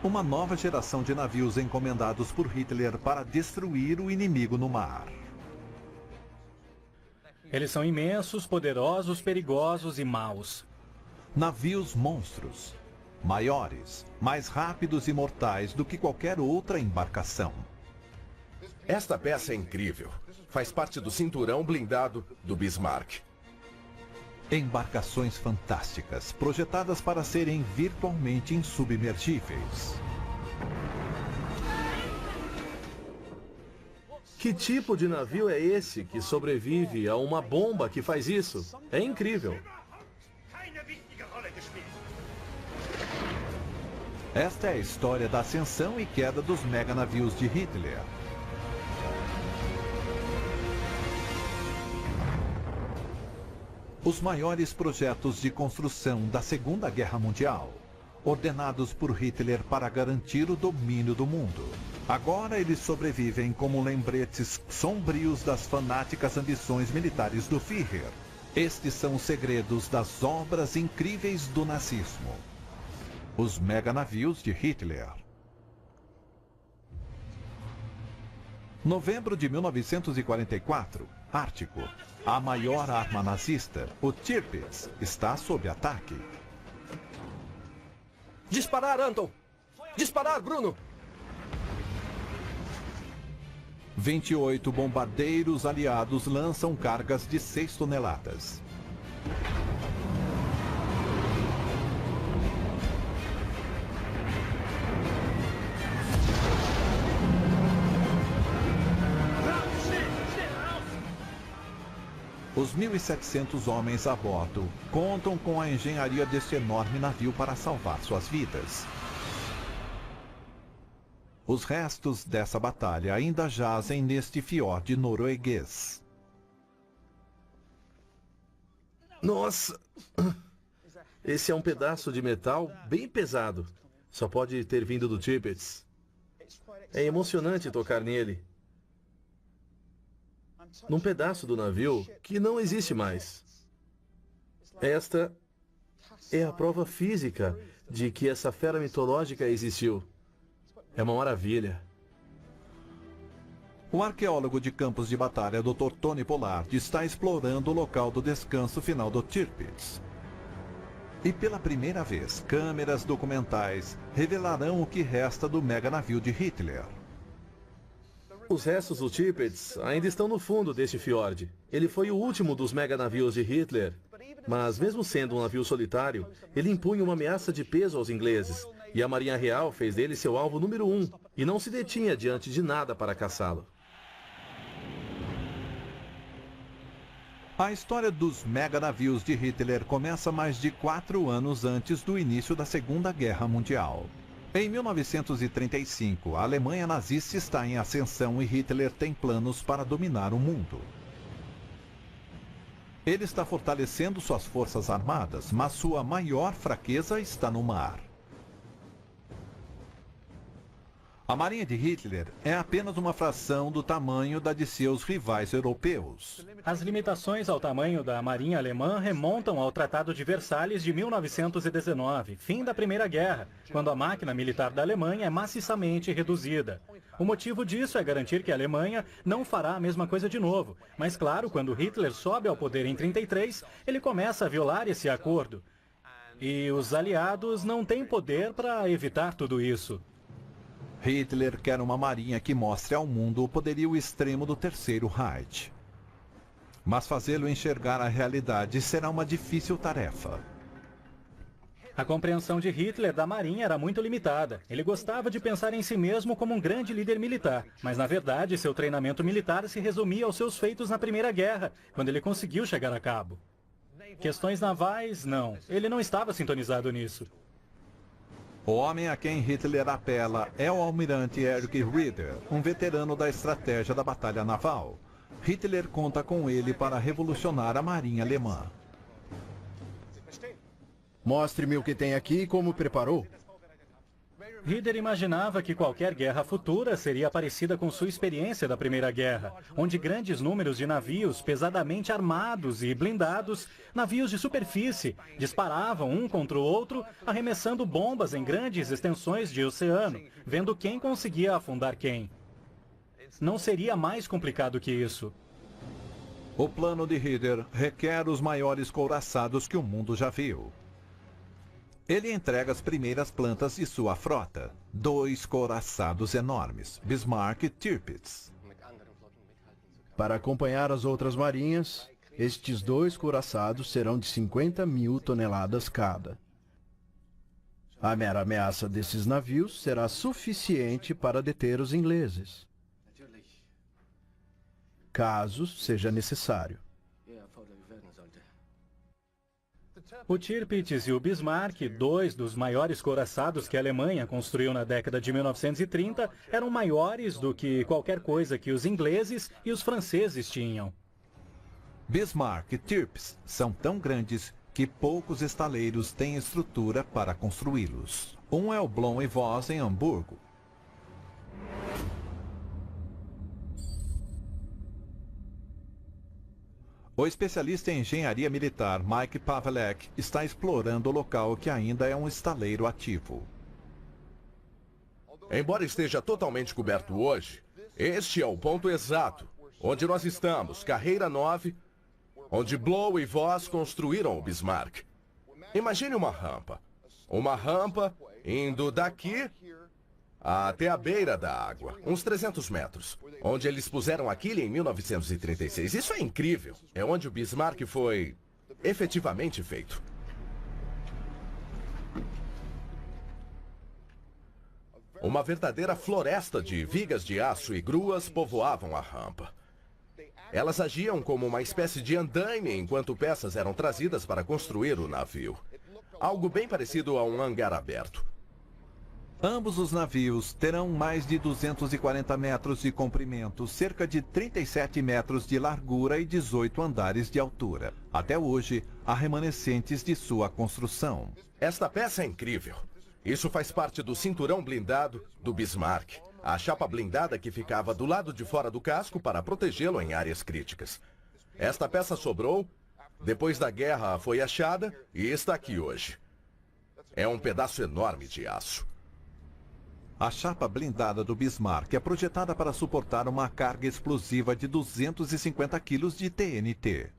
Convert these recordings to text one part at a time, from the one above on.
Uma nova geração de navios encomendados por Hitler para destruir o inimigo no mar. Eles são imensos, poderosos, perigosos e maus. Navios monstros, maiores, mais rápidos e mortais do que qualquer outra embarcação. Esta peça é incrível. Faz parte do cinturão blindado do Bismarck. Embarcações fantásticas, projetadas para serem virtualmente insubmergíveis. Que tipo de navio é esse que sobrevive a uma bomba que faz isso? É incrível. Esta é a história da ascensão e queda dos meganavios de Hitler. Os maiores projetos de construção da Segunda Guerra Mundial, ordenados por Hitler para garantir o domínio do mundo. Agora eles sobrevivem como lembretes sombrios das fanáticas ambições militares do Führer. Estes são os segredos das obras incríveis do nazismo. Os meganavios de Hitler. Novembro de 1944, Ártico. A maior arma nazista, o Tirpitz, está sob ataque. Disparar, Anton! Disparar, Bruno! 28 bombardeiros aliados lançam cargas de 6 toneladas. Os 1.700 homens a bordo contam com a engenharia deste enorme navio para salvar suas vidas. Os restos dessa batalha ainda jazem neste fiorde norueguês. Nossa! Esse é um pedaço de metal bem pesado. Só pode ter vindo do Tirpitz. É emocionante tocar nele. Num pedaço do navio que não existe mais. Esta é a prova física de que essa fera mitológica existiu. É uma maravilha. O arqueólogo de campos de batalha Dr. Tony Pollard está explorando o local do descanso final do Tirpitz. E pela primeira vez, câmeras documentais revelarão o que resta do meganavio de Hitler. Os restos do Tirpitz ainda estão no fundo deste fiord. Ele foi o último dos meganavios de Hitler. Mas mesmo sendo um navio solitário, ele impunha uma ameaça de peso aos ingleses. E a Marinha Real fez dele seu alvo número 1 e não se detinha diante de nada para caçá-lo. A história dos meganavios de Hitler começa mais de 4 anos antes do início da Segunda Guerra Mundial. Em 1935, a Alemanha nazista está em ascensão e Hitler tem planos para dominar o mundo. Ele está fortalecendo suas forças armadas, mas sua maior fraqueza está no mar. A marinha de Hitler é apenas uma fração do tamanho da de seus rivais europeus. As limitações ao tamanho da marinha alemã remontam ao Tratado de Versalhes de 1919, fim da Primeira Guerra, quando a máquina militar da Alemanha é maciçamente reduzida. O motivo disso é garantir que a Alemanha não fará a mesma coisa de novo. Mas claro, quando Hitler sobe ao poder em 1933, ele começa a violar esse acordo. E os aliados não têm poder para evitar tudo isso. Hitler quer uma marinha que mostre ao mundo o poderio extremo do Terceiro Reich. Mas fazê-lo enxergar a realidade será uma difícil tarefa. A compreensão de Hitler da marinha era muito limitada. Ele gostava de pensar em si mesmo como um grande líder militar, mas na verdade seu treinamento militar se resumia aos seus feitos na Primeira Guerra, quando ele conseguiu chegar a cabo. Questões navais, não. Ele não estava sintonizado nisso. O homem a quem Hitler apela é o almirante Erich Rieder, um veterano da estratégia da batalha naval. Hitler conta com ele para revolucionar a marinha alemã. Mostre-me o que tem aqui e como preparou. Hitler imaginava que qualquer guerra futura seria parecida com sua experiência da Primeira Guerra, onde grandes números de navios pesadamente armados e blindados, navios de superfície, disparavam um contra o outro, arremessando bombas em grandes extensões de oceano, vendo quem conseguia afundar quem. Não seria mais complicado que isso. O plano de Hitler requer os maiores couraçados que o mundo já viu. Ele entrega as primeiras plantas de sua frota, 2 couraçados enormes, Bismarck e Tirpitz. Para acompanhar as outras marinhas, estes 2 couraçados serão de 50.000 toneladas cada. A mera ameaça desses navios será suficiente para deter os ingleses, caso seja necessário. O Tirpitz e o Bismarck, 2 dos maiores couraçados que a Alemanha construiu na década de 1930, eram maiores do que qualquer coisa que os ingleses e os franceses tinham. Bismarck e Tirpitz são tão grandes que poucos estaleiros têm estrutura para construí-los. Um é o Blohm & Voss em Hamburgo. O especialista em engenharia militar Mike Pavelek está explorando o local que ainda é um estaleiro ativo. Embora esteja totalmente coberto hoje, este é o ponto exato onde nós estamos, Carreira 9, onde Blohm e Voss construíram o Bismarck. Imagine uma rampa indo daqui até a beira da água, uns 300 metros, onde eles puseram a quilha em 1936. Isso é incrível. É onde o Bismarck foi efetivamente feito. Uma verdadeira floresta de vigas de aço e gruas povoavam a rampa. Elas agiam como uma espécie de andaime enquanto peças eram trazidas para construir o navio. Algo bem parecido a um hangar aberto. Ambos os navios terão mais de 240 metros de comprimento, cerca de 37 metros de largura e 18 andares de altura. Até hoje, há remanescentes de sua construção. Esta peça é incrível. Isso faz parte do cinturão blindado do Bismarck, a chapa blindada que ficava do lado de fora do casco para protegê-lo em áreas críticas. Esta peça sobrou, depois da guerra foi achada e está aqui hoje. É um pedaço enorme de aço. A chapa blindada do Bismarck é projetada para suportar uma carga explosiva de 250 quilos de TNT.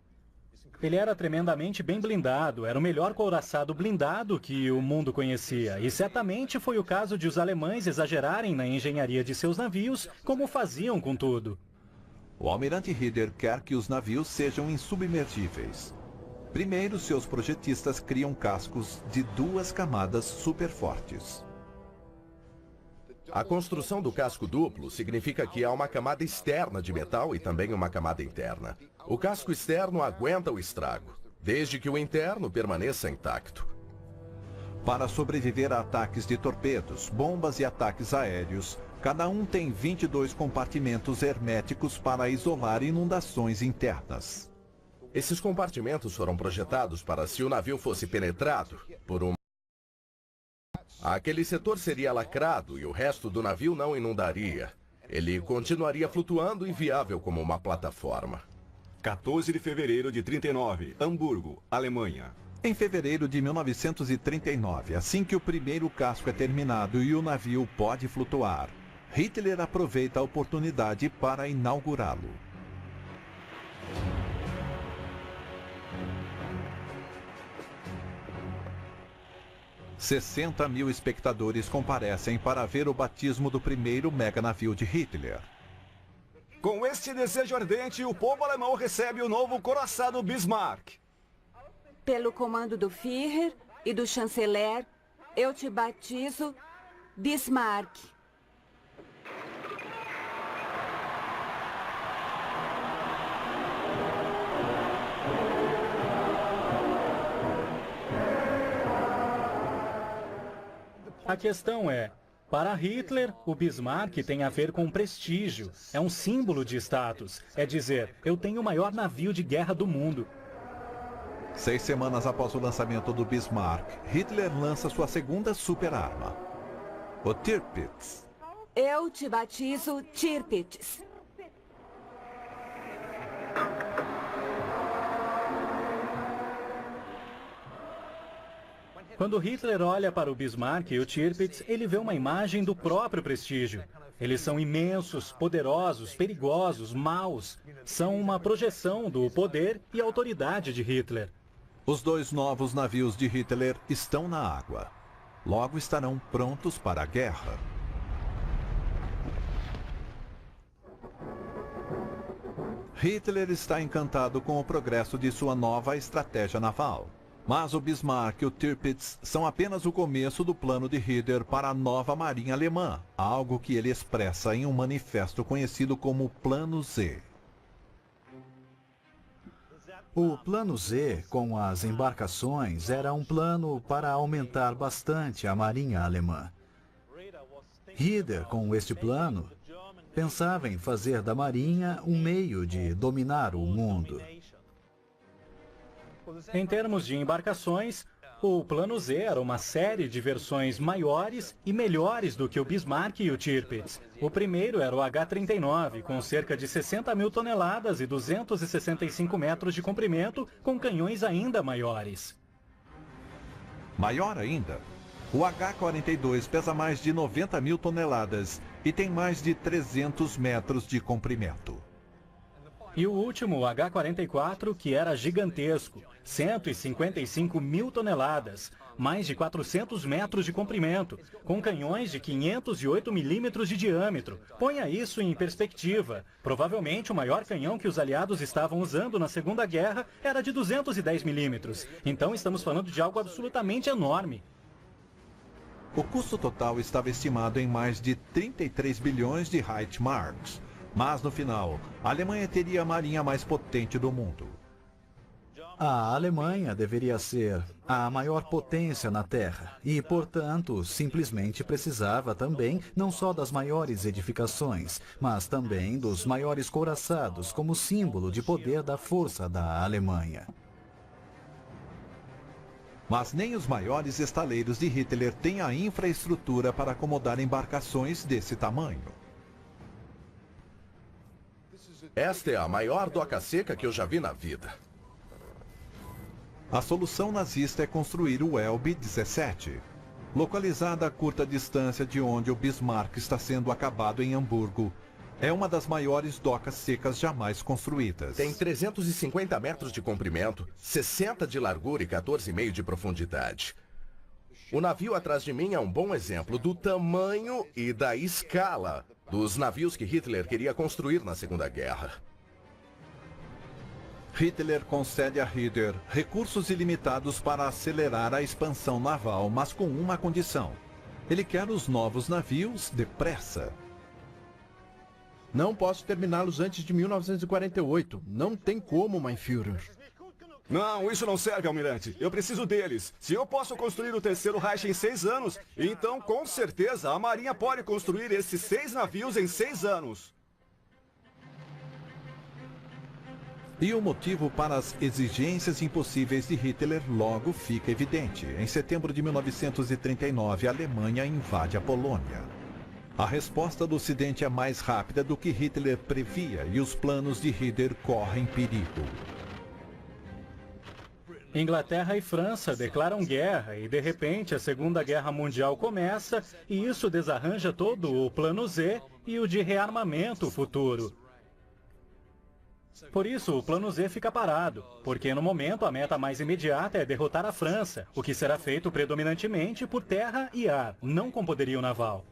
Ele era tremendamente bem blindado, era o melhor couraçado blindado que o mundo conhecia. E certamente foi o caso de os alemães exagerarem na engenharia de seus navios, como faziam com tudo. O almirante Hitler quer que os navios sejam insubmergíveis. Primeiro, seus projetistas criam cascos de 2 camadas super fortes. A construção do casco duplo significa que há uma camada externa de metal e também uma camada interna. O casco externo aguenta o estrago, desde que o interno permaneça intacto. Para sobreviver a ataques de torpedos, bombas e ataques aéreos, cada um tem 22 compartimentos herméticos para isolar inundações internas. Esses compartimentos foram projetados para, se o navio fosse penetrado por aquele setor seria lacrado e o resto do navio não inundaria. Ele continuaria flutuando inviável como uma plataforma. 14 de fevereiro de 39, Hamburgo, Alemanha. Em fevereiro de 1939, assim que o primeiro casco é terminado e o navio pode flutuar, Hitler aproveita a oportunidade para inaugurá-lo. $60.000 espectadores comparecem para ver o batismo do primeiro meganavio de Hitler. Com este desejo ardente, o povo alemão recebe o novo couraçado Bismarck. Pelo comando do Führer e do chanceler, eu te batizo Bismarck. A questão é, para Hitler, o Bismarck tem a ver com prestígio. É um símbolo de status. É dizer, eu tenho o maior navio de guerra do mundo. 6 semanas após o lançamento do Bismarck, Hitler lança sua segunda superarma. o Tirpitz. Eu te batizo Tirpitz. Quando Hitler olha para o Bismarck e o Tirpitz, ele vê uma imagem do próprio prestígio. Eles são imensos, poderosos, perigosos, maus. São uma projeção do poder e autoridade de Hitler. Os dois novos navios de Hitler estão na água. Logo estarão prontos para a guerra. Hitler está encantado com o progresso de sua nova estratégia naval. Mas o Bismarck e o Tirpitz são apenas o começo do plano de Hitler para a nova marinha alemã, algo que ele expressa em um manifesto conhecido como Plano Z. O Plano Z, com as embarcações, era um plano para aumentar bastante a marinha alemã. Hitler, com este plano, pensava em fazer da marinha um meio de dominar o mundo. Em termos de embarcações, o Plano Z era uma série de versões maiores e melhores do que o Bismarck e o Tirpitz. O primeiro era o H-39, com cerca de 60 mil toneladas e 265 metros de comprimento, com canhões ainda maiores. Maior ainda, o H-42 pesa mais de 90 mil toneladas e tem mais de 300 metros de comprimento. E o último, o H-44, que era gigantesco, 155 mil toneladas, mais de 400 metros de comprimento, com canhões de 508 milímetros de diâmetro. Ponha isso em perspectiva. Provavelmente o maior canhão que os aliados estavam usando na Segunda Guerra era de 210 milímetros. Então estamos falando de algo absolutamente enorme. O custo total estava estimado em mais de 33 bilhões de Reichsmarks. Mas no final, a Alemanha teria a marinha mais potente do mundo. A Alemanha deveria ser a maior potência na Terra e, portanto, simplesmente precisava também não só das maiores edificações, mas também dos maiores couraçados como símbolo de poder da força da Alemanha. Mas nem os maiores estaleiros de Hitler têm a infraestrutura para acomodar embarcações desse tamanho. Esta é a maior doca seca que eu já vi na vida. A solução nazista é construir o Elbe 17, localizada a curta distância de onde o Bismarck está sendo acabado em Hamburgo. É uma das maiores docas secas jamais construídas. Tem 350 metros de comprimento, 60 de largura e 14,5 de profundidade. O navio atrás de mim é um bom exemplo do tamanho e da escala dos navios que Hitler queria construir na Segunda Guerra. Hitler concede a Hitler recursos ilimitados para acelerar a expansão naval, mas com uma condição. Ele quer os novos navios depressa. Não posso terminá-los antes de 1948. Não tem como, mein Führer. Não, isso não serve, almirante. Eu preciso deles. Se eu posso construir o terceiro Reich em 6 anos, então, com certeza, a Marinha pode construir esses 6 navios em 6 anos. E o motivo para as exigências impossíveis de Hitler logo fica evidente. Em setembro de 1939, a Alemanha invade a Polônia. A resposta do Ocidente é mais rápida do que Hitler previa e os planos de Hitler correm perigo. Inglaterra e França declaram guerra e, de repente, a Segunda Guerra Mundial começa e isso desarranja todo o Plano Z e o de rearmamento futuro. Por isso, o Plano Z fica parado, porque no momento a meta mais imediata é derrotar a França, o que será feito predominantemente por terra e ar, não com poderio naval.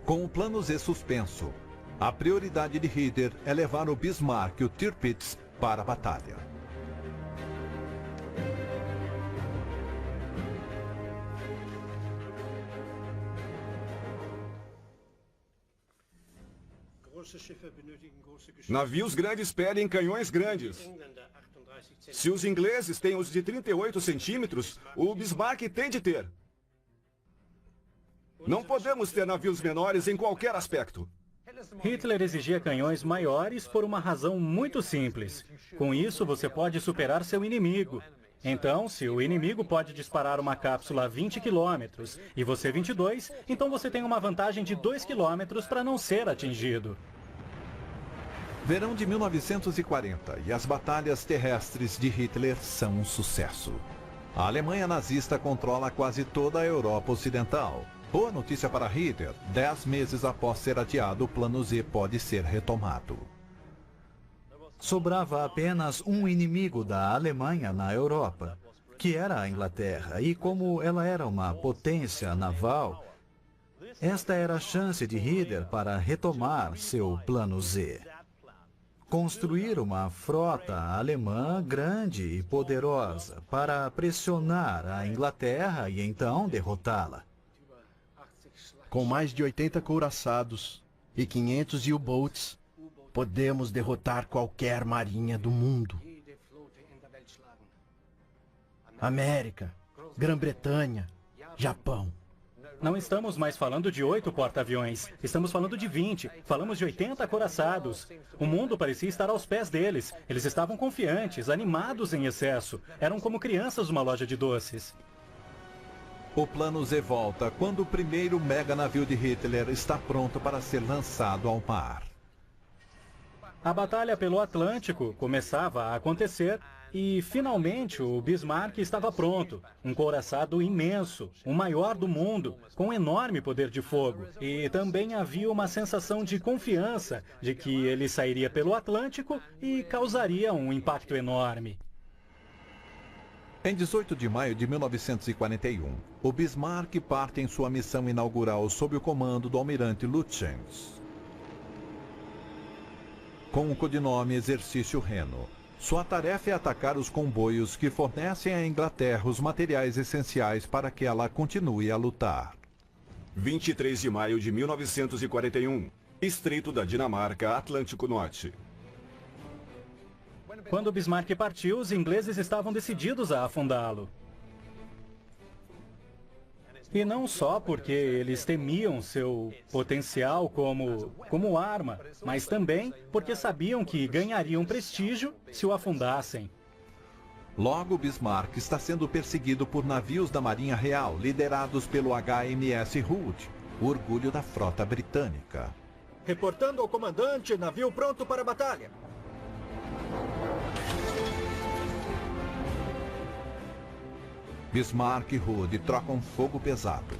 Com o Plano Z suspenso, a prioridade de Hitler é levar o Bismarck e o Tirpitz para a batalha. Navios grandes pedem canhões grandes. Se os ingleses têm os de 38 centímetros, o Bismarck tem de ter. Não podemos ter navios menores em qualquer aspecto. Hitler exigia canhões maiores por uma razão muito simples. Com isso, você pode superar seu inimigo. Então, se o inimigo pode disparar uma cápsula a 20 quilômetros e você 22, então você tem uma vantagem de 2 quilômetros para não ser atingido. Verão de 1940 e as batalhas terrestres de Hitler são um sucesso. A Alemanha nazista controla quase toda a Europa Ocidental. Boa notícia para Hitler: 10 meses após ser adiado, o Plano Z pode ser retomado. Sobrava apenas um inimigo da Alemanha na Europa, que era a Inglaterra, e como ela era uma potência naval, esta era a chance de Hitler para retomar seu Plano Z. Construir uma frota alemã grande e poderosa para pressionar a Inglaterra e então derrotá-la. Com mais de 80 couraçados e 500 U-boats, podemos derrotar qualquer marinha do mundo. América, Grã-Bretanha, Japão. Não estamos mais falando de 8 porta-aviões, estamos falando de 20, falamos de 80 acoraçados. O mundo parecia estar aos pés deles, eles estavam confiantes, animados em excesso, eram como crianças numa loja de doces. O Plano Z volta quando o primeiro mega navio de Hitler está pronto para ser lançado ao mar. A batalha pelo Atlântico começava a acontecer e, finalmente, o Bismarck estava pronto. Um couraçado imenso, o maior do mundo, com enorme poder de fogo. E também havia uma sensação de confiança de que ele sairia pelo Atlântico e causaria um impacto enorme. Em 18 de maio de 1941, o Bismarck parte em sua missão inaugural sob o comando do almirante Lütjens. Com o codinome Exercício Reno, sua tarefa é atacar os comboios que fornecem à Inglaterra os materiais essenciais para que ela continue a lutar. 23 de maio de 1941, Estreito da Dinamarca, Atlântico Norte. Quando Bismarck partiu, os ingleses estavam decididos a afundá-lo. E não só porque eles temiam seu potencial como arma, mas também porque sabiam que ganhariam prestígio se o afundassem. Logo, Bismarck está sendo perseguido por navios da Marinha Real, liderados pelo HMS Hood, o orgulho da frota britânica. Reportando ao comandante, navio pronto para a batalha. Bismarck e Hood trocam fogo pesado.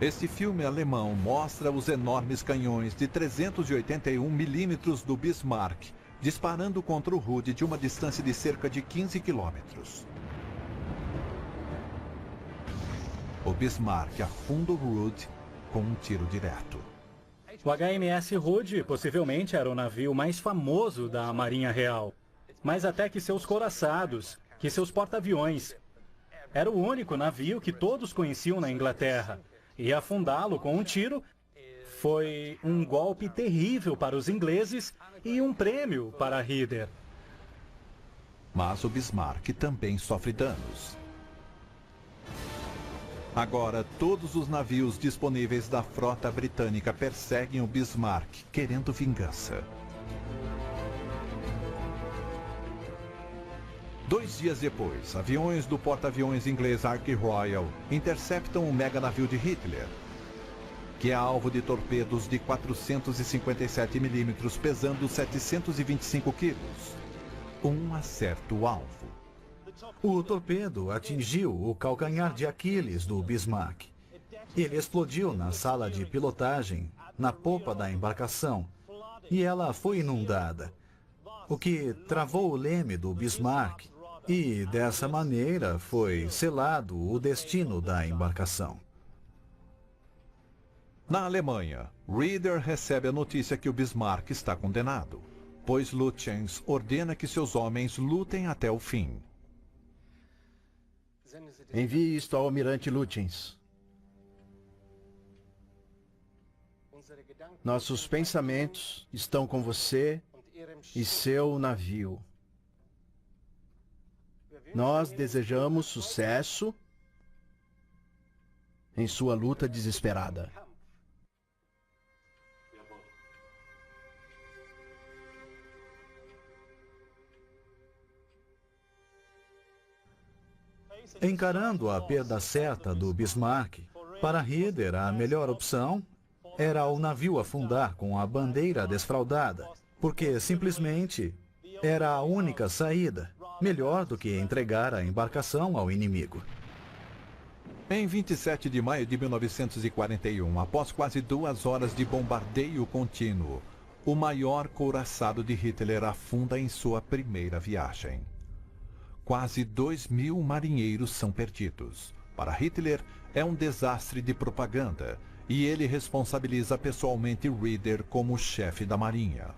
Este filme alemão mostra os enormes canhões de 381 milímetros do Bismarck disparando contra o Hood de uma distância de cerca de 15 quilômetros. O Bismarck afunda o Hood com um tiro direto. O HMS Hood possivelmente era o navio mais famoso da Marinha Real. Mas até que seus couraçados, que seus porta-aviões. Era o único navio que todos conheciam na Inglaterra. E afundá-lo com um tiro foi um golpe terrível para os ingleses e um prêmio para Hitler. Mas o Bismarck também sofre danos. Agora, todos os navios disponíveis da frota britânica perseguem o Bismarck, querendo vingança. 2 dias depois, aviões do porta-aviões inglês Ark Royal interceptam o mega navio de Hitler, que é alvo de torpedos de 457 milímetros pesando 725 quilos. Um acerta o alvo. O torpedo atingiu o calcanhar de Aquiles do Bismarck. Ele explodiu na sala de pilotagem, na popa da embarcação, e ela foi inundada, o que travou o leme do Bismarck, e dessa maneira foi selado o destino da embarcação. Na Alemanha, Reeder recebe a notícia que o Bismarck está condenado, pois Lütjens ordena que seus homens lutem até o fim. Envie isto ao almirante Lütjens. Nossos pensamentos estão com você e seu navio. Nós desejamos sucesso em sua luta desesperada. Encarando a perda certa do Bismarck, para Hitler a melhor opção era o navio afundar com a bandeira desfraldada, porque simplesmente era a única saída, melhor do que entregar a embarcação ao inimigo. Em 27 de maio de 1941, após quase 2 horas de bombardeio contínuo, o maior couraçado de Hitler afunda em sua primeira viagem. Quase 2.000 marinheiros são perdidos. Para Hitler, é um desastre de propaganda, e ele responsabiliza pessoalmente Raeder como chefe da marinha.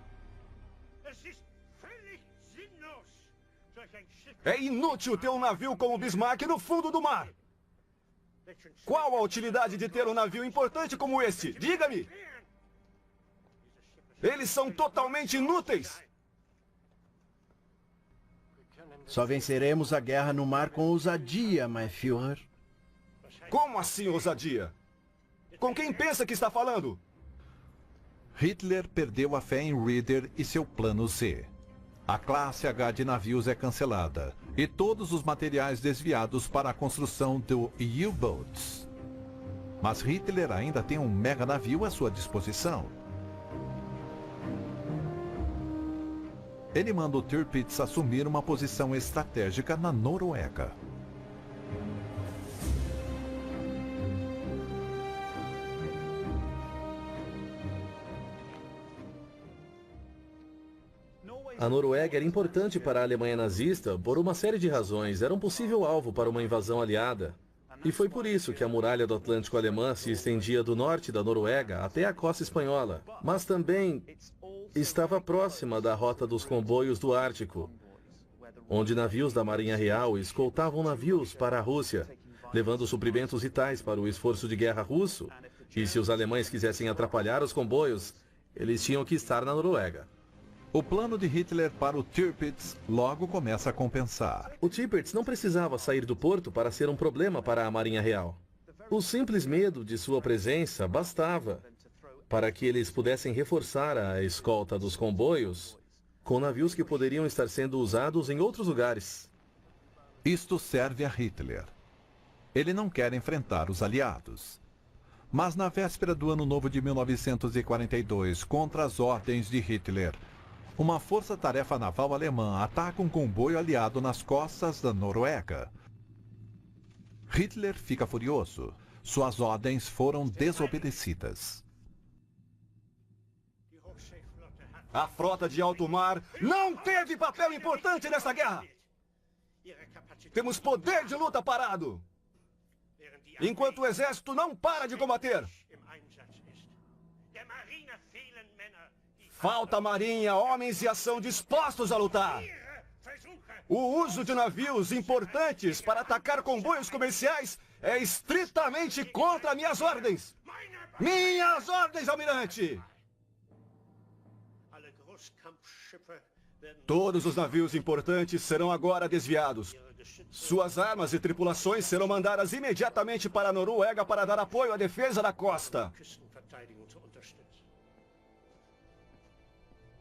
É inútil ter um navio como o Bismarck no fundo do mar. Qual a utilidade de ter um navio importante como esse? Diga-me! Eles são totalmente inúteis! Só venceremos a guerra no mar com ousadia, mein Führer. Como assim ousadia? Com quem pensa que está falando? Hitler perdeu a fé em Raeder e seu plano Z. A classe H de navios é cancelada e todos os materiais desviados para a construção do U-Boats. Mas Hitler ainda tem um mega navio à sua disposição. Ele manda o Tirpitz assumir uma posição estratégica na Noruega. A Noruega era importante para a Alemanha nazista por uma série de razões. Era um possível alvo para uma invasão aliada. E foi por isso que a muralha do Atlântico alemã se estendia do norte da Noruega até a costa espanhola. Mas também estava próxima da rota dos comboios do Ártico, onde navios da Marinha Real escoltavam navios para a Rússia, levando suprimentos vitais para o esforço de guerra russo. E se os alemães quisessem atrapalhar os comboios, eles tinham que estar na Noruega. O plano de Hitler para o Tirpitz logo começa a compensar. O Tirpitz não precisava sair do porto para ser um problema para a Marinha Real. O simples medo de sua presença bastava para que eles pudessem reforçar a escolta dos comboios com navios que poderiam estar sendo usados em outros lugares. Isto serve a Hitler. Ele não quer enfrentar os aliados. Mas na véspera do ano novo de 1942, contra as ordens de Hitler, uma força-tarefa naval alemã ataca um comboio aliado nas costas da Noruega. Hitler fica furioso. Suas ordens foram desobedecidas. A frota de alto mar não teve papel importante nessa guerra. Temos poder de luta parado, enquanto o exército não para de combater. Falta marinha, homens e ação dispostos a lutar. O uso de navios importantes para atacar comboios comerciais é estritamente contra minhas ordens. Minhas ordens, almirante! Todos os navios importantes serão agora desviados. Suas armas e tripulações serão mandadas imediatamente para a Noruega para dar apoio à defesa da costa.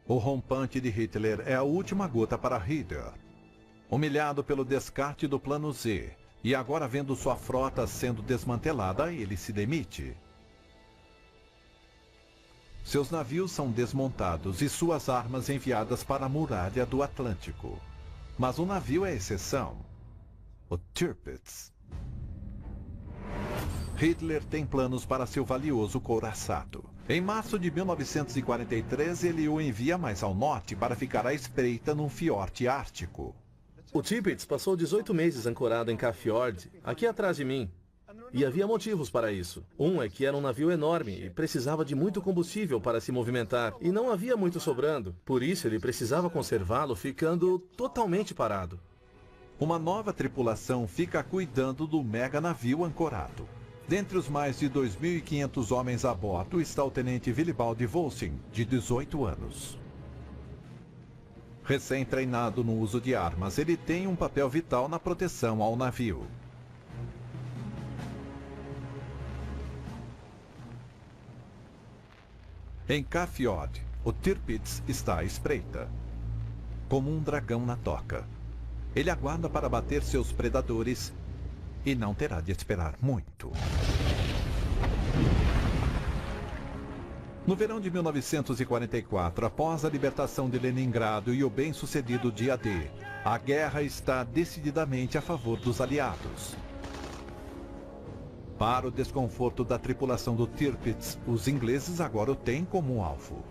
O rompante de Hitler é a última gota para Raeder. Humilhado pelo descarte do plano Z, e agora vendo sua frota sendo desmantelada, ele se demite. Seus navios são desmontados e suas armas enviadas para a muralha do Atlântico. Mas um navio é exceção. O Tirpitz. Hitler tem planos para seu valioso couraçado. Em março de 1943, ele o envia mais ao norte para ficar à espreita num fiorde ártico. O Tirpitz passou 18 meses ancorado em Kafjord, aqui atrás de mim. E havia motivos para isso. Um é que era um navio enorme e precisava de muito combustível para se movimentar. E não havia muito sobrando. Por isso, ele precisava conservá-lo ficando totalmente parado. Uma nova tripulação fica cuidando do mega navio ancorado. Dentre os mais de 2.500 homens a bordo está o tenente Willibald Volsing, de 18 anos. Recém-treinado no uso de armas, ele tem um papel vital na proteção ao navio. Em Kafjord, o Tirpitz está à espreita, como um dragão na toca. Ele aguarda para bater seus predadores e não terá de esperar muito. No verão de 1944, após a libertação de Leningrado e o bem-sucedido Dia D, a guerra está decididamente a favor dos aliados. Para o desconforto da tripulação do Tirpitz, os ingleses agora o têm como um alvo.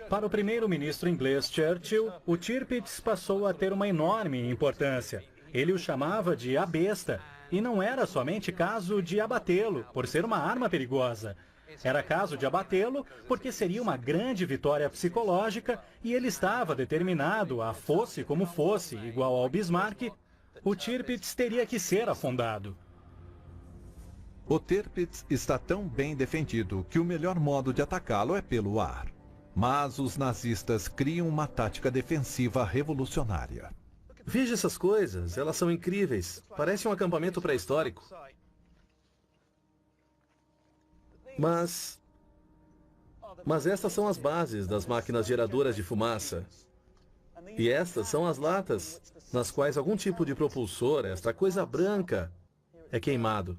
Para o primeiro-ministro inglês Churchill, o Tirpitz passou a ter uma enorme importância. Ele o chamava de a besta, e não era somente caso de abatê-lo, por ser uma arma perigosa. Era caso de abatê-lo porque seria uma grande vitória psicológica e ele estava determinado a, fosse como fosse, igual ao Bismarck, o Tirpitz teria que ser afundado. O Tirpitz está tão bem defendido que o melhor modo de atacá-lo é pelo ar. Mas os nazistas criam uma tática defensiva revolucionária. Veja essas coisas, elas são incríveis. Parece um acampamento pré-histórico. Mas estas são as bases das máquinas geradoras de fumaça. E estas são as latas nas quais algum tipo de propulsor, esta coisa branca, é queimado.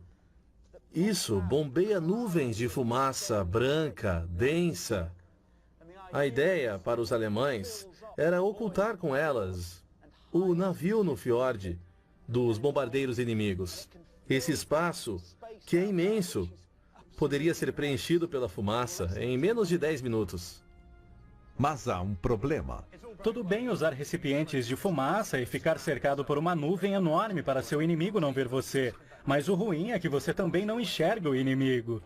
Isso bombeia nuvens de fumaça branca, densa. A ideia para os alemães era ocultar com elas o navio no fiord dos bombardeiros inimigos. Esse espaço, que é imenso, poderia ser preenchido pela fumaça em menos de 10 minutos. Mas há um problema. Tudo bem usar recipientes de fumaça e ficar cercado por uma nuvem enorme para seu inimigo não ver você. Mas o ruim é que você também não enxerga o inimigo.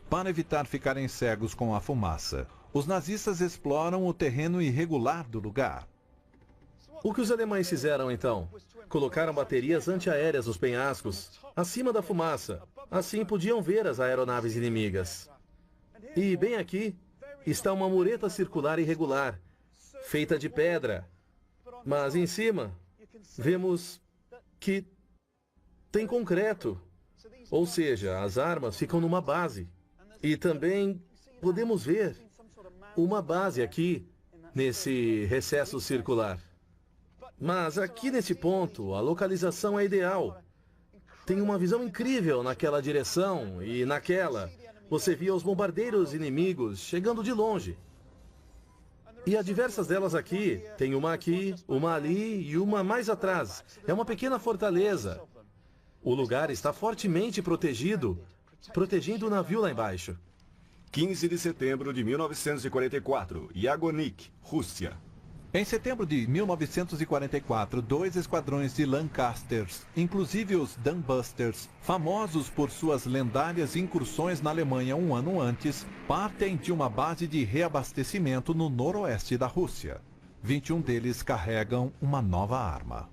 Para evitar ficarem cegos com a fumaça, os nazistas exploram o terreno irregular do lugar. O que os alemães fizeram então? Colocaram baterias antiaéreas nos penhascos, acima da fumaça. Assim podiam ver as aeronaves inimigas. E bem aqui está uma mureta circular irregular, feita de pedra. Mas em cima, vemos que tem concreto. Ou seja, as armas ficam numa base. E também podemos ver uma base aqui, nesse recesso circular. Mas aqui nesse ponto, a localização é ideal. Tem uma visão incrível naquela direção e naquela. Você via os bombardeiros inimigos chegando de longe. E há diversas delas aqui. Tem uma aqui, uma ali e uma mais atrás. É uma pequena fortaleza. O lugar está fortemente protegido, protegendo o navio lá embaixo. 15 de setembro de 1944, Yagonik, Rússia. Em setembro de 1944, 2 esquadrões de Lancasters, inclusive os Dambusters, famosos por suas lendárias incursões na Alemanha um ano antes, partem de uma base de reabastecimento no noroeste da Rússia. 21 deles carregam uma nova arma.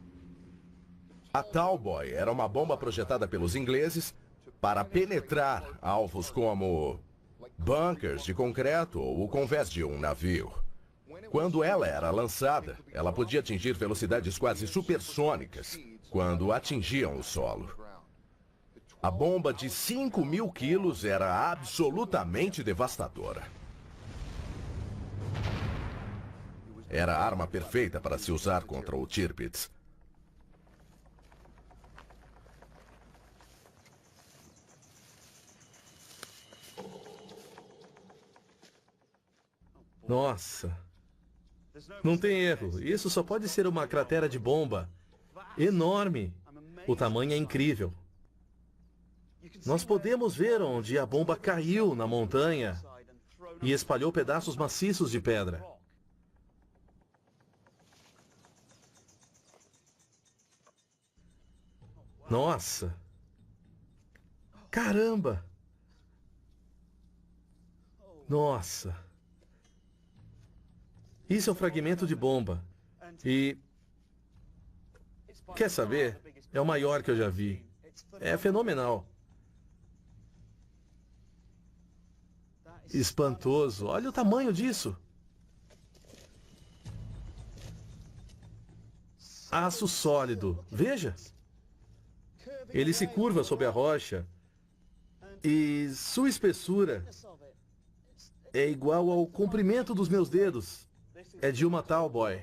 A Talboy era uma bomba projetada pelos ingleses para penetrar alvos como bunkers de concreto ou o convés de um navio. Quando ela era lançada, ela podia atingir velocidades quase supersônicas quando atingiam o solo. A bomba de 5.000 quilos era absolutamente devastadora. Era a arma perfeita para se usar contra o Tirpitz. Nossa! Não tem erro. Isso só pode ser uma cratera de bomba. Enorme. O tamanho é incrível. Nós podemos ver onde a bomba caiu na montanha e espalhou pedaços maciços de pedra. Nossa! Caramba! Nossa! Isso é um fragmento de bomba. E... quer saber? É o maior que eu já vi. É fenomenal. Espantoso. Olha o tamanho disso. Aço sólido. Veja. Ele se curva sob a rocha. E sua espessura é igual ao comprimento dos meus dedos. É de uma Talboy.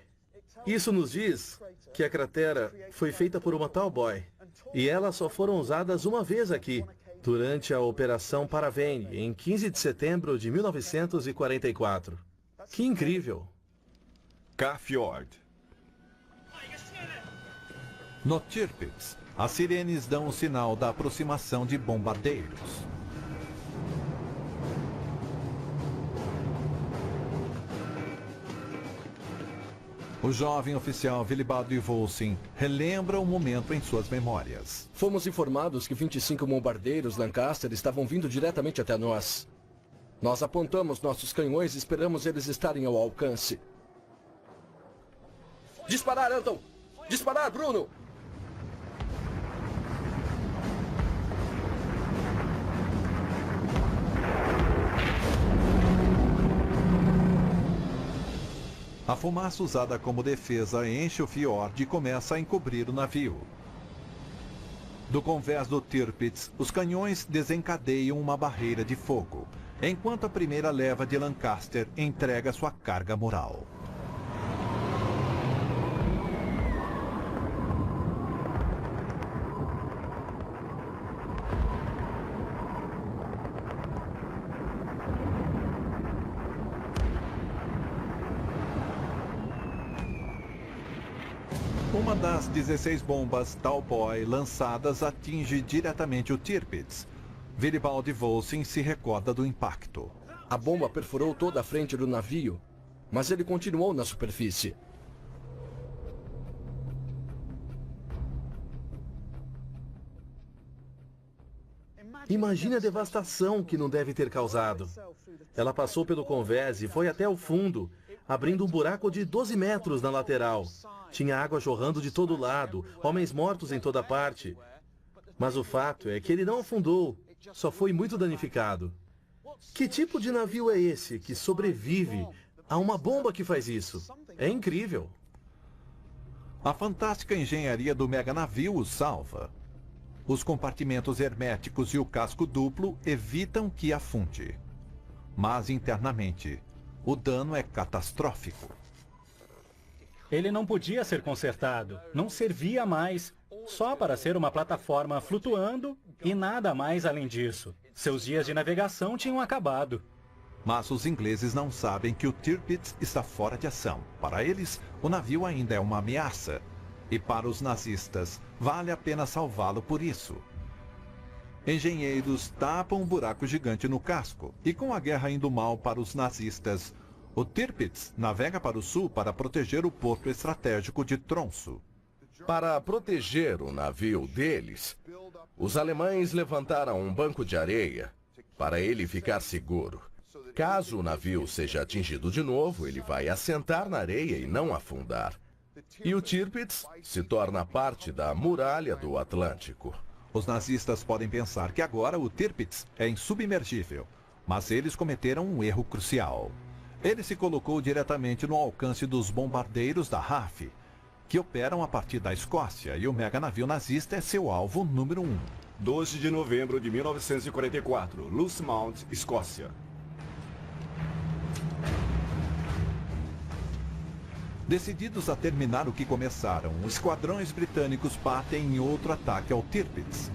Isso nos diz que a cratera foi feita por uma Talboy. E elas só foram usadas uma vez aqui, durante a Operação Paravane, em 15 de setembro de 1944. Que incrível! K-Fjord. No Tirpitz, as sirenes dão o sinal da aproximação de bombardeiros. O jovem oficial Willibald Volsing relembra o momento em suas memórias. Fomos informados que 25 bombardeiros Lancaster estavam vindo diretamente até nós. Nós apontamos nossos canhões e esperamos eles estarem ao alcance. Disparar, Anton! Disparar, Bruno! A fumaça usada como defesa enche o fiord e começa a encobrir o navio. Do convés do Tirpitz, os canhões desencadeiam uma barreira de fogo, enquanto a primeira leva de Lancaster entrega sua carga moral. Uma das 16 bombas Tauboy lançadas atinge diretamente o Tirpitz. Willibald Volsing se recorda do impacto. A bomba perfurou toda a frente do navio, mas ele continuou na superfície. Imagine a devastação que não deve ter causado. Ela passou pelo convés e foi até o fundo, abrindo um buraco de 12 metros na lateral. Tinha água jorrando de todo lado, homens mortos em toda parte. Mas o fato é que ele não afundou, só foi muito danificado. Que tipo de navio é esse que sobrevive a uma bomba que faz isso? É incrível. A fantástica engenharia do meganavio o salva. Os compartimentos herméticos e o casco duplo evitam que afunde. Mas internamente, o dano é catastrófico. Ele não podia ser consertado, não servia mais, só para ser uma plataforma flutuando e nada mais além disso. Seus dias de navegação tinham acabado. Mas os ingleses não sabem que o Tirpitz está fora de ação. Para eles, o navio ainda é uma ameaça. E para os nazistas, vale a pena salvá-lo por isso. Engenheiros tapam um buraco gigante no casco. E com a guerra indo mal para os nazistas, o Tirpitz navega para o sul para proteger o porto estratégico de Tromsø. Para proteger o navio deles, os alemães levantaram um banco de areia para ele ficar seguro. Caso o navio seja atingido de novo, ele vai assentar na areia e não afundar. E o Tirpitz se torna parte da muralha do Atlântico. Os nazistas podem pensar que agora o Tirpitz é insubmergível, mas eles cometeram um erro crucial. Ele se colocou diretamente no alcance dos bombardeiros da RAF, que operam a partir da Escócia, e o meganavio nazista é seu alvo número 1. 12 de novembro de 1944, Losemount, Escócia. Decididos a terminar o que começaram, os esquadrões britânicos partem em outro ataque ao Tirpitz.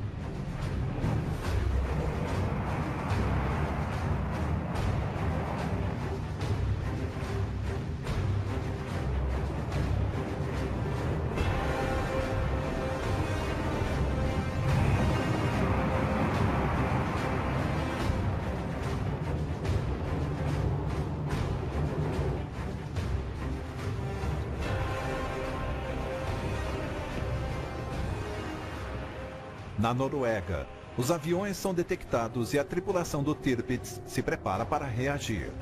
Na Noruega, os aviões são detectados e a tripulação do Tirpitz se prepara para reagir.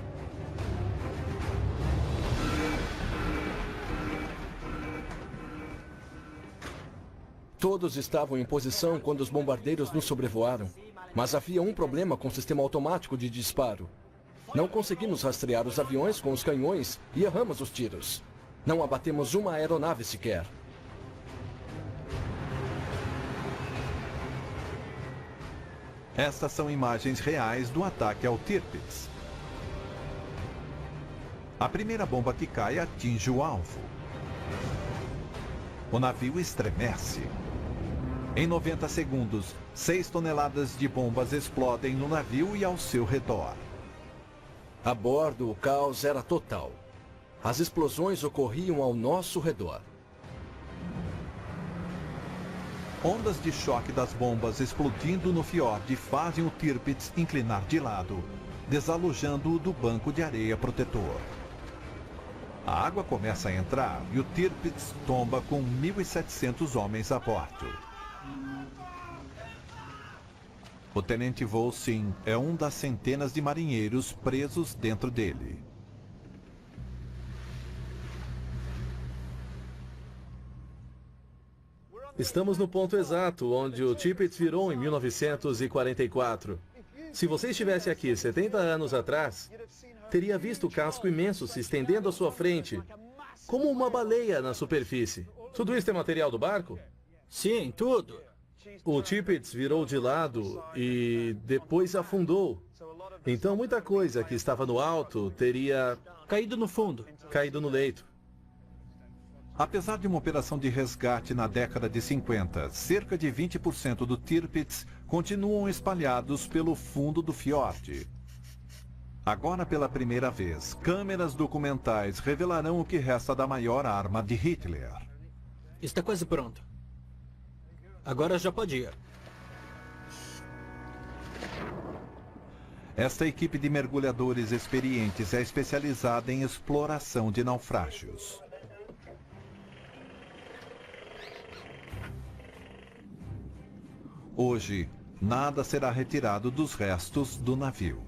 Todos estavam em posição quando os bombardeiros nos sobrevoaram, mas havia um problema com o sistema automático de disparo. Não conseguimos rastrear os aviões com os canhões e erramos os tiros. Não abatemos uma aeronave sequer. Estas são imagens reais do ataque ao Tirpitz. A primeira bomba que cai atinge o alvo. O navio estremece. Em 90 segundos, 6 toneladas de bombas explodem no navio e ao seu redor. A bordo, o caos era total. As explosões ocorriam ao nosso redor. Ondas de choque das bombas explodindo no fiord fazem o Tirpitz inclinar de lado, desalojando-o do banco de areia protetor. A água começa a entrar e o Tirpitz tomba com 1.700 homens a bordo. O tenente Volsin é um das centenas de marinheiros presos dentro dele. Estamos no ponto exato onde o Tirpitz virou em 1944. Se você estivesse aqui 70 anos atrás, teria visto o casco imenso se estendendo à sua frente, como uma baleia na superfície. Tudo isso é material do barco? Sim, tudo. O Tirpitz virou de lado e depois afundou. Então muita coisa que estava no alto teria Caído no fundo. caído no leito. Apesar de uma operação de resgate na década de 50, cerca de 20% do Tirpitz continuam espalhados pelo fundo do fiord. Agora, pela primeira vez, câmeras documentais revelarão o que resta da maior arma de Hitler. Está quase pronto. Agora já pode ir. Esta equipe de mergulhadores experientes é especializada em exploração de naufrágios. Hoje, nada será retirado dos restos do navio.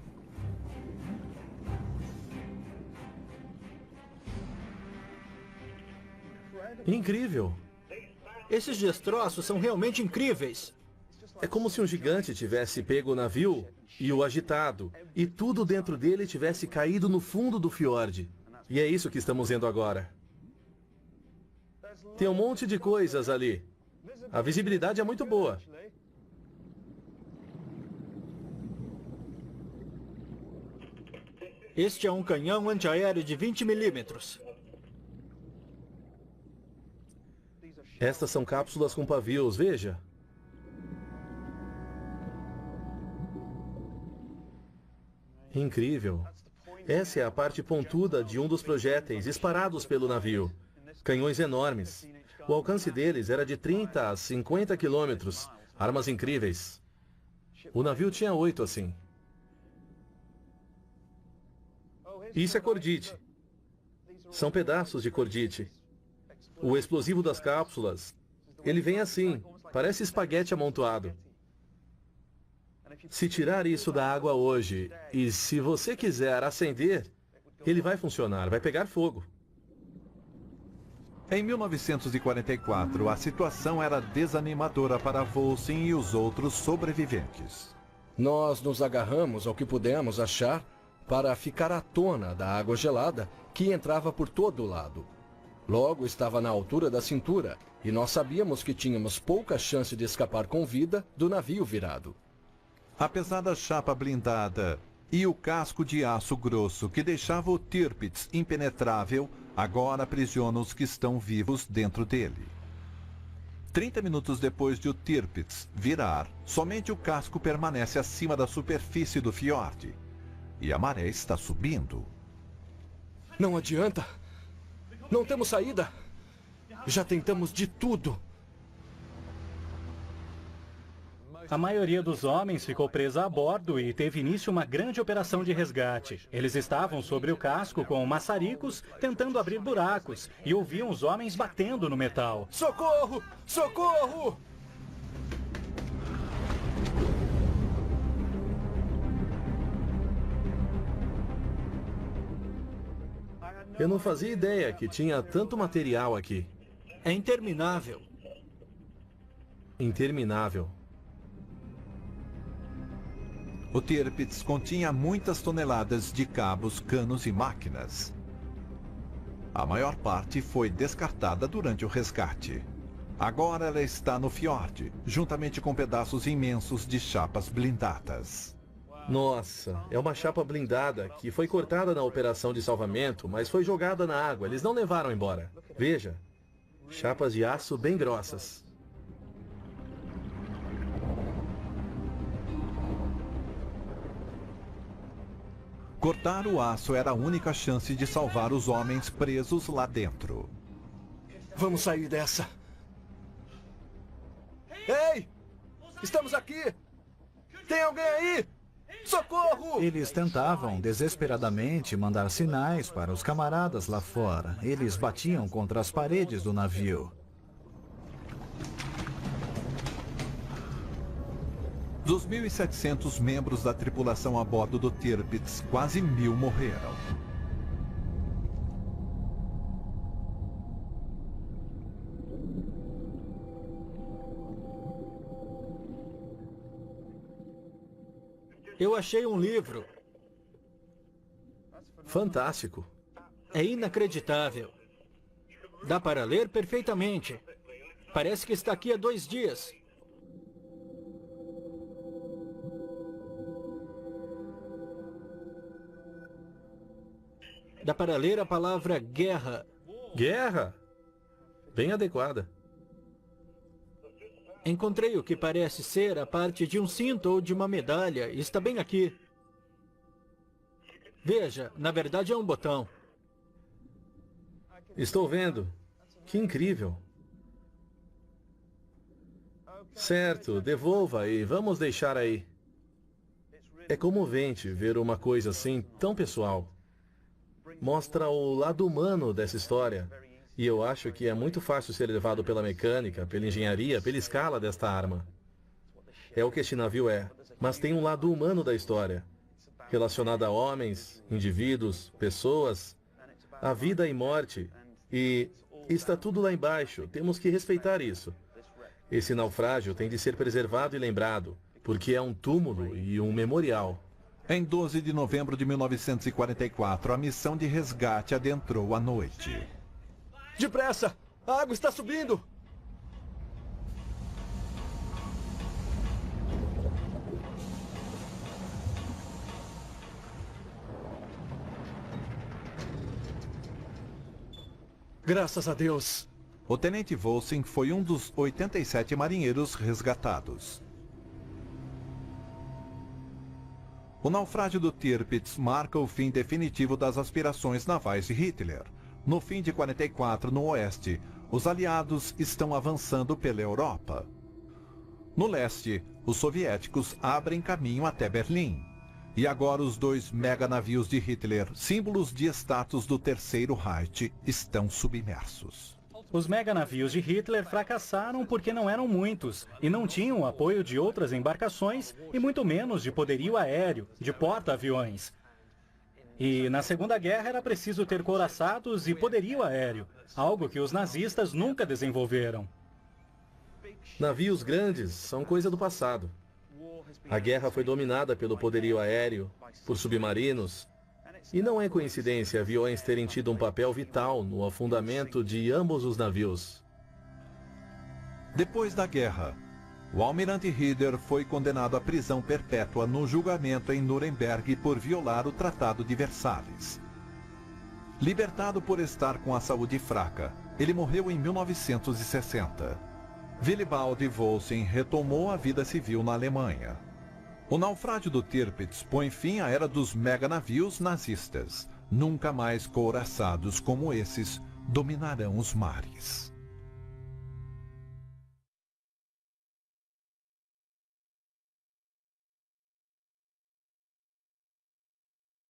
Incrível! Esses destroços são realmente incríveis. É como se um gigante tivesse pego o navio e o agitado, e tudo dentro dele tivesse caído no fundo do fiord. E é isso que estamos vendo agora. Tem um monte de coisas ali. A visibilidade é muito boa. Este é um canhão antiaéreo de 20 milímetros. Estas são cápsulas com pavios, veja. Incrível. Essa é a parte pontuda de um dos projéteis disparados pelo navio. Canhões enormes. O alcance deles era de 30 a 50 quilômetros. Armas incríveis. O navio tinha 8 assim. Isso é cordite. São pedaços de cordite. O explosivo das cápsulas, ele vem assim, parece espaguete amontoado. Se tirar isso da água hoje, e se você quiser acender, ele vai funcionar, vai pegar fogo. Em 1944, a situação era desanimadora para Volsin e os outros sobreviventes. Nós nos agarramos ao que pudemos achar para ficar à tona da água gelada que entrava por todo lado. Logo estava na altura da cintura e nós sabíamos que tínhamos pouca chance de escapar com vida do navio virado. Apesar da chapa blindada e o casco de aço grosso que deixava o Tirpitz impenetrável, agora aprisiona os que estão vivos dentro dele. 30 minutos depois de o Tirpitz virar, somente o casco permanece acima da superfície do fiord. E a maré está subindo. Não adianta. Não temos saída. Já tentamos de tudo. A maioria dos homens ficou presa a bordo e teve início uma grande operação de resgate. Eles estavam sobre o casco com maçaricos, tentando abrir buracos, e ouviam os homens batendo no metal. Socorro! Socorro! Eu não fazia ideia que tinha tanto material aqui. É interminável. Interminável. O Tirpitz continha muitas toneladas de cabos, canos e máquinas. A maior parte foi descartada durante o resgate. Agora ela está no fiord, juntamente com pedaços imensos de chapas blindadas. Nossa, é uma chapa blindada que foi cortada na operação de salvamento, mas foi jogada na água. Eles não levaram embora. Veja, chapas de aço bem grossas. Cortar o aço era a única chance de salvar os homens presos lá dentro. Vamos sair dessa. Ei! Estamos aqui! Tem alguém aí? Socorro! Eles tentavam desesperadamente mandar sinais para os camaradas lá fora. Eles batiam contra as paredes do navio. Dos 1.700 membros da tripulação a bordo do Tirpitz, quase 1.000 morreram. Eu achei um livro. Fantástico. É inacreditável. Dá para ler perfeitamente. Parece que está aqui há 2 dias. Dá para ler a palavra guerra. Guerra? Bem adequada. Encontrei o que parece ser a parte de um cinto ou de uma medalha. Está bem aqui. Veja, na verdade é um botão. Estou vendo. Que incrível. Certo, devolva e vamos deixar aí. É comovente ver uma coisa assim tão pessoal. Mostra o lado humano dessa história. E eu acho que é muito fácil ser levado pela mecânica, pela engenharia, pela escala desta arma. É o que este navio é. Mas tem um lado humano da história. Relacionado a homens, indivíduos, pessoas, a vida e morte. E está tudo lá embaixo. Temos que respeitar isso. Esse naufrágio tem de ser preservado e lembrado, porque é um túmulo e um memorial. Em 12 de novembro de 1944, a missão de resgate adentrou à noite. Depressa! A água está subindo! Graças a Deus! O tenente Volsing foi um dos 87 marinheiros resgatados. O naufrágio do Tirpitz marca o fim definitivo das aspirações navais de Hitler. No fim de 44, no oeste, os aliados estão avançando pela Europa. No leste, os soviéticos abrem caminho até Berlim. E agora os 2 meganavios de Hitler, símbolos de status do Terceiro Reich, estão submersos. Os meganavios de Hitler fracassaram porque não eram muitos e não tinham o apoio de outras embarcações e muito menos de poderio aéreo, de porta-aviões. E na Segunda Guerra era preciso ter couraçados e poderio aéreo, algo que os nazistas nunca desenvolveram. Navios grandes são coisa do passado. A guerra foi dominada pelo poderio aéreo, por submarinos, e não é coincidência aviões terem tido um papel vital no afundamento de ambos os navios. Depois da guerra, o almirante Rieder foi condenado à prisão perpétua no julgamento em Nuremberg por violar o Tratado de Versalhes. Libertado por estar com a saúde fraca, ele morreu em 1960. Willibald Volsing retomou a vida civil na Alemanha. O naufrágio do Tirpitz põe fim à era dos meganavios nazistas. Nunca mais couraçados como esses dominarão os mares.